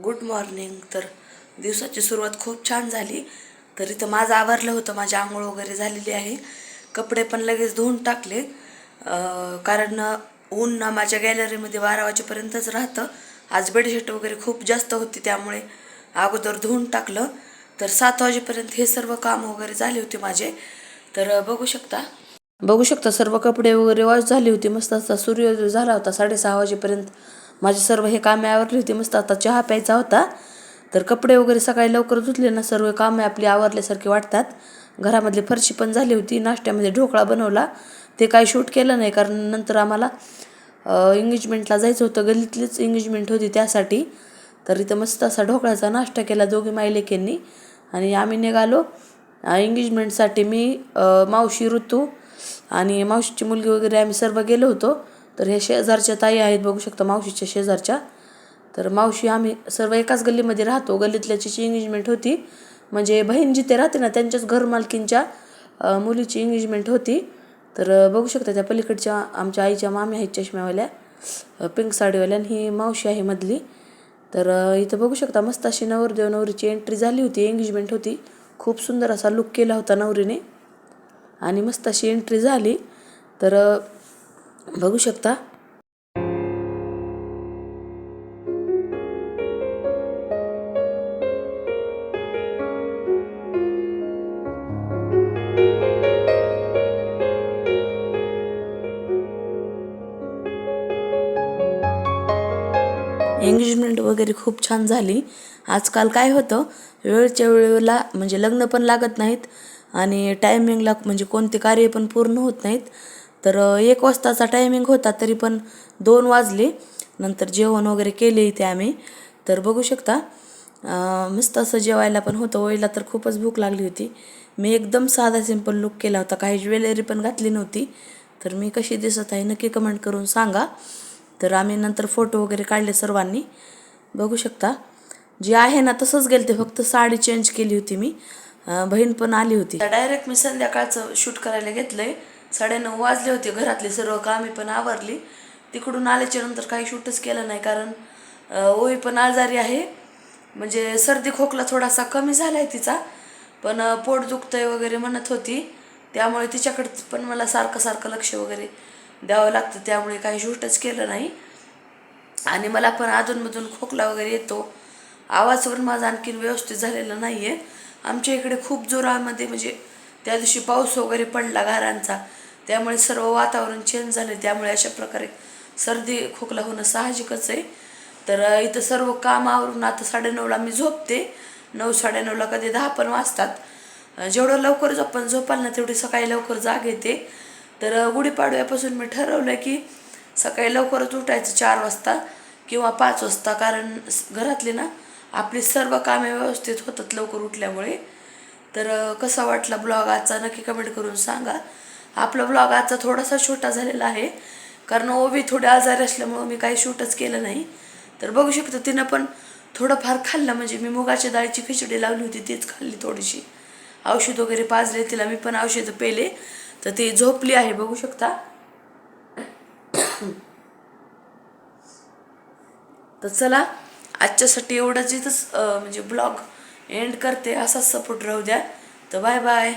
Good morning. तर दिवसाची सुरुवात खूप छान झाली. तर इथं माझं आवरलं होतं, माझी आंघोळ वगैरे झालेली आहे. कपडे पण लगेच धुवून टाकले, कारण ऊन ना माझ्या गॅलरीमध्ये 12 वाजेपर्यंतच राहतं. आज बेडशीट वगैरे खूप जास्त होती, त्यामुळे अगोदर धुवून टाकलं. तर 7 वाजेपर्यंत हे सर्व काम वगैरे झाले होते माझे. तर बघू शकता सर्व कपडे वगैरे वॉश झाली होती. मस्त असा सूर्योदय झाला होता. 6:30 वाजेपर्यंत माझे सर्व हे कामे आवरली होती. मस्त आता चहा प्यायचा होता. तर कपडे वगैरे सकाळी लवकर धुतले ना, सर्व कामे आपली आवरल्यासारखे वाटतात. घरामधली फरशी पण झाली होती. नाश्त्यामध्ये ढोकळा बनवला, ते काही शूट केलं नाही कारण नंतर आम्हाला एंगेजमेंटला जायचं होतं. गल्लीतलीच एंगेजमेंट होती त्यासाठी. तर इथं मस्त असा ढोकळ्याचा नाश्ता केला दोघी मायलेकींनी आणि आम्ही निघालो एंगेजमेंटसाठी. मी, मावशी, ऋतू आणि मावशीची मुलगी वगैरे आम्ही सर्व गेलो होतो. तर हे शेजारच्या ताई आहेत, बघू शकता, मावशीच्या शेजारच्या. तर मावशी, आम्ही सर्व एकाच गल्लीमध्ये राहतो. गल्लीतल्याची एंगेजमेंट होती, म्हणजे बहीण जिथे राहते ना त्यांच्याच घरमालकींच्या मुलीची एंगेजमेंट होती. तर बघू शकता त्या पलीकडच्या आमच्या आईच्या मामी आहेत चष्म्यावाल्या, पिंक साडीवाल्या, आणि ही मावशी आहे मधली. तर इथं बघू शकता मस्त अशी नवरदेव नवरीची एंट्री झाली होती. एंगेजमेंट होती, खूप सुंदर असा लुक केला होता नवरीने आणि मस्त अशी एंट्री झाली. तर बघू शकता. एंगेजमेंट वगैरे खूप छान झाली. आजकाल काय होतं, वेळच्या वेळेला म्हणजे लग्न पण लागत नाहीत आणि टायमिंगला म्हणजे कोणते कार्य पण पूर्ण होत नाहीत. तर 1 वाजताचा टायमिंग होता, तरी पण 2 वाजले. नंतर जेवण वगैरे केले इथे आम्ही. तर बघू शकता मस्त असं जेवायला पण होतं. वयला तर खूपच भूक लागली होती. मी एकदम साधा सिंपल लुक केला होता, काही ज्वेलरी पण घातली नव्हती. तर मी कशी दिसत आहे नक्की कमेंट करून सांगा. तर आम्ही नंतर फोटो वगैरे काढले सर्वांनी. बघू शकता जे आहे ना तसंच गेलं, ते फक्त साडी चेंज केली होती मी. बहीण पण आली होती. डायरेक्ट मी संध्याकाळचं शूट करायला घेतलंय. 9:30 वाजले होते. घरातली सर्व कामे पण आवरली. तिकडून आल्याच्या नंतर काही शूटच केलं नाही, कारण ओवी पण आजारी आहे. म्हणजे सर्दी खोकला थोडासा कमी झाला आहे तिचा, पण पोट दुखतंय वगैरे म्हणत होती. त्यामुळे तिच्याकडं पण मला सारखं सारखं लक्ष वगैरे द्यावं लागतं, त्यामुळे काही शूटच केलं नाही. आणि मला पण अधूनमधून खोकला वगैरे येतो. आवाज पण माझा आणखीन व्यवस्थित झालेला नाही आहे. आमच्या इकडे खूप जोरामध्ये म्हणजे त्या दिवशी पाऊस वगैरे पडला गारांचा, त्यामुळे सर्व वातावरण चेंज झाले. त्यामुळे अशा प्रकारे सर्दी खोकला होणं साहजिकच आहे. तर इथं सर्व काम आवरून आता 9:30ला मी झोपते. 9, 9:30ला, कधी 10 पण वाजतात. जेवढं लवकर झोपाल ना तेवढी सकाळी लवकर जाग येते. तर गुढीपाडव्यापासून मी ठरवलं की सकाळी लवकरच उठायचं 4 वाजता किंवा 5 वाजता, कारण घरातली ना आपली सर्व कामे व्यवस्थित होतात लवकर उठल्यामुळे. तर कसा वाटला ब्लॉग आजचा नक्की कमेंट करून सांगा. आपला ब्लॉग आजचा थोडासा छोटा झालेला आहे, कारण ओवी थोडी आजारी असल्यामुळं मी काही शूटच केलं नाही. तर बघू शकतो तिनं पण थोडंफार खाल्लं, म्हणजे मी मुगाच्या डाळीची खिचडी लावली होती तीच खाल्ली थोडीशी. औषध वगैरे पाजले तिला, मी पण औषधं पेले. तर ती झोपली आहे, बघू शकता. तर चला, आजच्यासाठी एवढंच. इथंच म्हणजे ब्लॉग एंड करते. असाच सपोर्ट राहू द्या. तर बाय बाय.